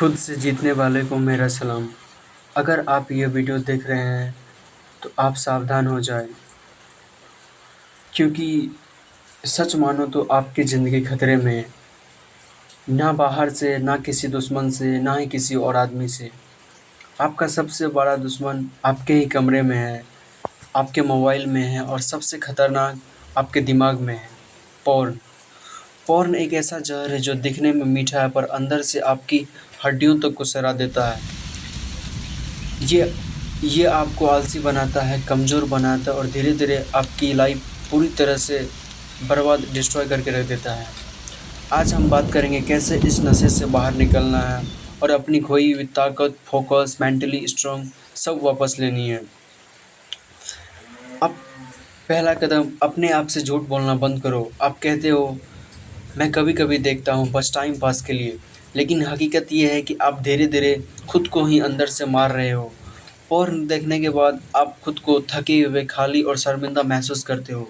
खुद से जीतने वाले को मेरा सलाम। अगर आप ये वीडियो देख रहे हैं तो आप सावधान हो जाएं, क्योंकि सच मानो तो आपकी ज़िंदगी खतरे में है। ना बाहर से, ना किसी दुश्मन से, ना ही किसी और आदमी से। आपका सबसे बड़ा दुश्मन आपके ही कमरे में है, आपके मोबाइल में है और सबसे खतरनाक आपके दिमाग में है। पॉर्न। पॉर्न एक ऐसा ज़हर है जो दिखने में मीठा है पर अंदर से आपकी हड्डियों तक को सड़ा देता है। ये ये आपको आलसी बनाता है, कमज़ोर बनाता है और धीरे-धीरे आपकी लाइफ़ पूरी तरह से बर्बाद, डिस्ट्रॉय करके रख देता है। आज हम बात करेंगे कैसे इस नशे से बाहर निकलना है और अपनी खोई हुई ताकत, फ़ोकस, मेंटली स्ट्रॉन्ग सब वापस लेनी है। अब पहला कदम, अपने आप से झूठ बोलना बंद करो। आप कहते हो, मैं कभी-कभी देखता हूँ बस टाइम पास के लिए, लेकिन हकीकत ये है कि आप धीरे-धीरे खुद को ही अंदर से मार रहे हो। पोर्न देखने के बाद आप खुद को थके हुए, खाली और शर्मिंदा महसूस करते हो।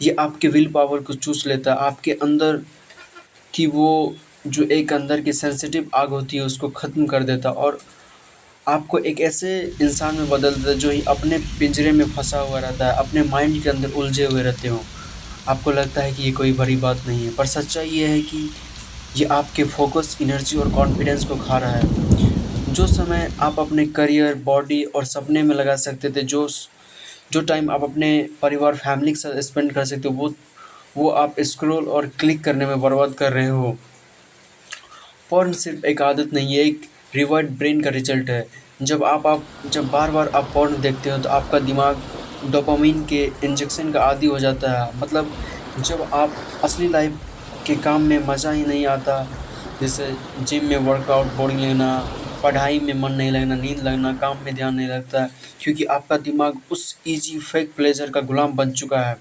ये आपके विल पावर को चूस लेता है, आपके अंदर की वो जो एक अंदर की सेंसिटिव आग होती है उसको ख़त्म कर देता है और आपको एक ऐसे इंसान में बदल देता है जो ही अपने पिंजरे में फँसा हुआ रहता है, अपने माइंड के अंदर उलझे हुए रहते हो। आपको लगता है कि ये कोई बड़ी बात नहीं है, पर सच्चाई ये है कि ये आपके फ़ोकस, एनर्जी और कॉन्फिडेंस को खा रहा है। जो समय आप अपने करियर, बॉडी और सपने में लगा सकते थे, जो टाइम आप अपने परिवार, फैमिली के साथ स्पेंड कर सकते हो, वो आप स्क्रॉल और क्लिक करने में बर्बाद कर रहे हो। पोर्न सिर्फ़ एक आदत नहीं है, एक रिवर्ड ब्रेन का रिज़ल्ट है। जब बार-बार आप पोर्न देखते हो तो आपका दिमाग डोपामाइन के इंजेक्शन का आदी हो जाता है। मतलब जब आप असली लाइफ़ के काम में मज़ा ही नहीं आता, जैसे जिम में वर्कआउट, बोरिंग लगना, पढ़ाई में मन नहीं लगना, नींद लगना, काम में ध्यान नहीं लगता है, क्योंकि आपका दिमाग उस ईज़ी फेक प्लेज़र का गुलाम बन चुका है,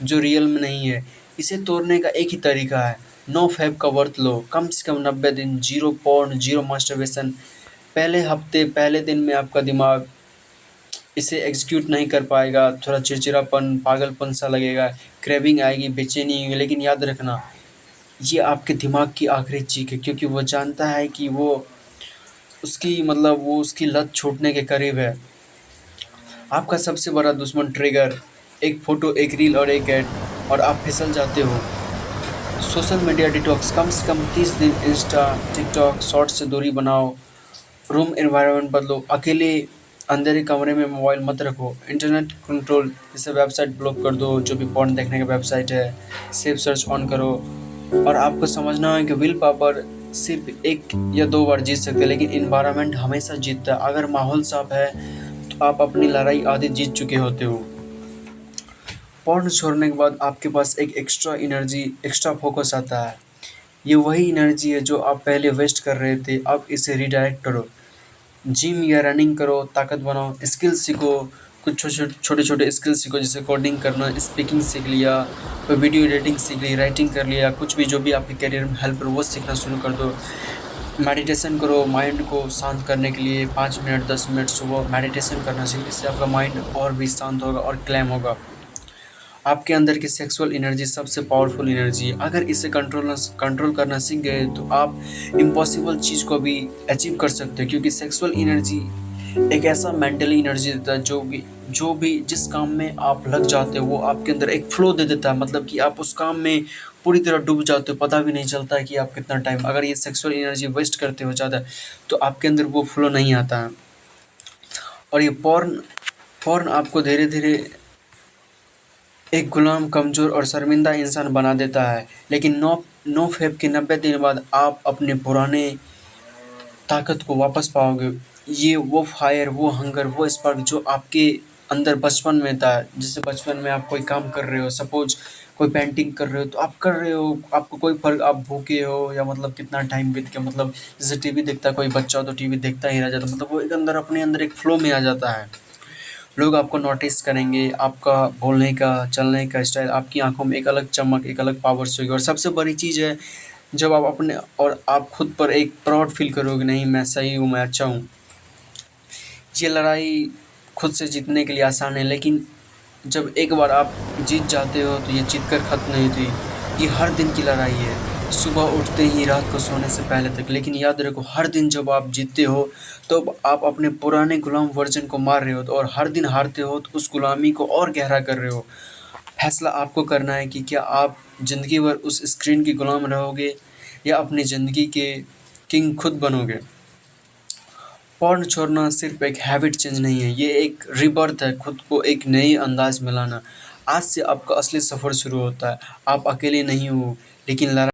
जो रियल में नहीं है। इसे तोड़ने का एक ही तरीका है, नो फैब का व्रत लो। कम से कम 90 दिन, ज़ीरो पोर्न, ज़ीरो मास्टरबेशन। पहले हफ्ते, पहले दिन में आपका दिमाग इसे एग्ज़ीक्यूट नहीं कर पाएगा, थोड़ा चिड़चिड़ापन, पागलपन सा लगेगा, क्रेविंग आएगी, बेचैनी होगी, लेकिन याद रखना, ये आपके दिमाग की आखिरी चीख है, क्योंकि वो जानता है कि वो उसकी लत छूटने के करीब है। आपका सबसे बड़ा दुश्मन ट्रिगर, एक फ़ोटो, एक रील और एक ऐड, और आप फिसल जाते हो। सोशल मीडिया डिटॉक्स, कम से कम 30 दिन इंस्टा, टिकटॉक, शॉर्ट्स से दूरी बनाओ। रूम एनवायरनमेंट बदलो, अकेले अंधेरे कमरे में मोबाइल मत रखो। इंटरनेट कंट्रोल, जैसे वेबसाइट ब्लॉक कर दो, जो भी पोर्न देखने का वेबसाइट है। सेफ सर्च ऑन करो। और आपको समझना है कि विल पावर सिर्फ 1 या 2 बार जीत सकते हैं, लेकिन एनवायरनमेंट हमेशा जीतता है। अगर माहौल साफ है तो आप अपनी लड़ाई आधी जीत चुके होते हो। पोर्न छोड़ने के बाद आपके पास एक एक्स्ट्रा एनर्जी, एक्स्ट्रा फोकस आता है। ये वही एनर्जी है जो आप पहले वेस्ट कर रहे थे, अब इसे रिडायरेक्ट करो। जिम या रनिंग करो, ताकत बनाओ, स्किल सीखो, कुछ छोटे-छोटे स्किल सीखो, जैसे कोडिंग करना, स्पीकिंग सीख लिया, कोई वीडियो एडिटिंग सीख ली, राइटिंग कर लिया, कुछ भी जो भी आपके करियर में हेल्प करे वो सीखना शुरू कर दो। मेडिटेशन करो, माइंड को शांत करने के लिए 5 मिनट, 10 मिनट सुबह मेडिटेशन करना सीखो, इससे आपका माइंड और भी शांत होगा और क्लैम होगा। आपके अंदर की सेक्सुअल एनर्जी सबसे पावरफुल एनर्जी है। अगर इसे कंट्रोल करना सीख गए तो आप इम्पॉसिबल चीज़ को भी अचीव कर सकते हो, क्योंकि सेक्सुअल एनर्जी एक ऐसा मेंटली एनर्जी देता है जो भी जिस काम में आप लग जाते हो वो आपके अंदर एक फ्लो दे देता है। मतलब कि आप उस काम में पूरी तरह डूब जाते हो, पता भी नहीं चलता है कि आप कितना टाइम, अगर ये सेक्सुअल एनर्जी वेस्ट करते हो ज़्यादा, तो आपके अंदर वो फ्लो नहीं आता है। और ये पॉर्न पॉर्न आपको धीरे धीरे एक गुलाम, कमज़ोर और शर्मिंदा इंसान बना देता है। लेकिन नो नो फैब के 90 दिन बाद आप अपने पुराने ताकत को वापस पाओगे। ये वो फायर, वो हंगर, वो स्पार्क जो आपके अंदर बचपन में था। जैसे बचपन में आप कोई काम कर रहे हो, सपोज़ कोई पेंटिंग कर रहे हो तो आप कर रहे हो, आपको कोई फ़र्क, आप भूखे हो या मतलब कितना टाइम बीत गया, मतलब जैसे टीवी देखता है कोई बच्चा तो टीवी देखता ही रह जाता है, मतलब वो एक अंदर अपने अंदर एक फ़्लो में आ जाता है। लोग आपको नोटिस करेंगे, आपका बोलने का, चलने का स्टाइल, आपकी आँखों में एक अलग चमक, एक अलग पावर सोएगी। और सबसे बड़ी चीज़ है, जब आप अपने और आप खुद पर एक प्राउड फ़ील करोगे, नहीं मैं सही हूँ, मैं अच्छा हूँ। ये लड़ाई खुद से जीतने के लिए आसान है, लेकिन जब एक बार आप जीत जाते हो तो ये जीत कर ख़त्म नहीं होती। ये हर दिन की लड़ाई है। सुबह उठते ही रात को सोने से पहले तक। लेकिन याद रखो, हर दिन जब आप जीतते हो तो आप अपने पुराने गुलाम वर्जन को मार रहे हो, और हर दिन हारते हो तो उस गुलामी को और गहरा कर रहे हो। फैसला आपको करना है कि क्या आप ज़िंदगी भर उस स्क्रीन की गुलाम रहोगे या अपनी ज़िंदगी के किंग खुद बनोगे। पॉर्न छोड़ना सिर्फ एक हैबिट चेंज नहीं है, ये एक रीबर्थ है, खुद को एक नई अंदाज में लाना। आज से आपका असली सफ़र शुरू होता है। आप अकेले नहीं हो, लेकिन लड़ाई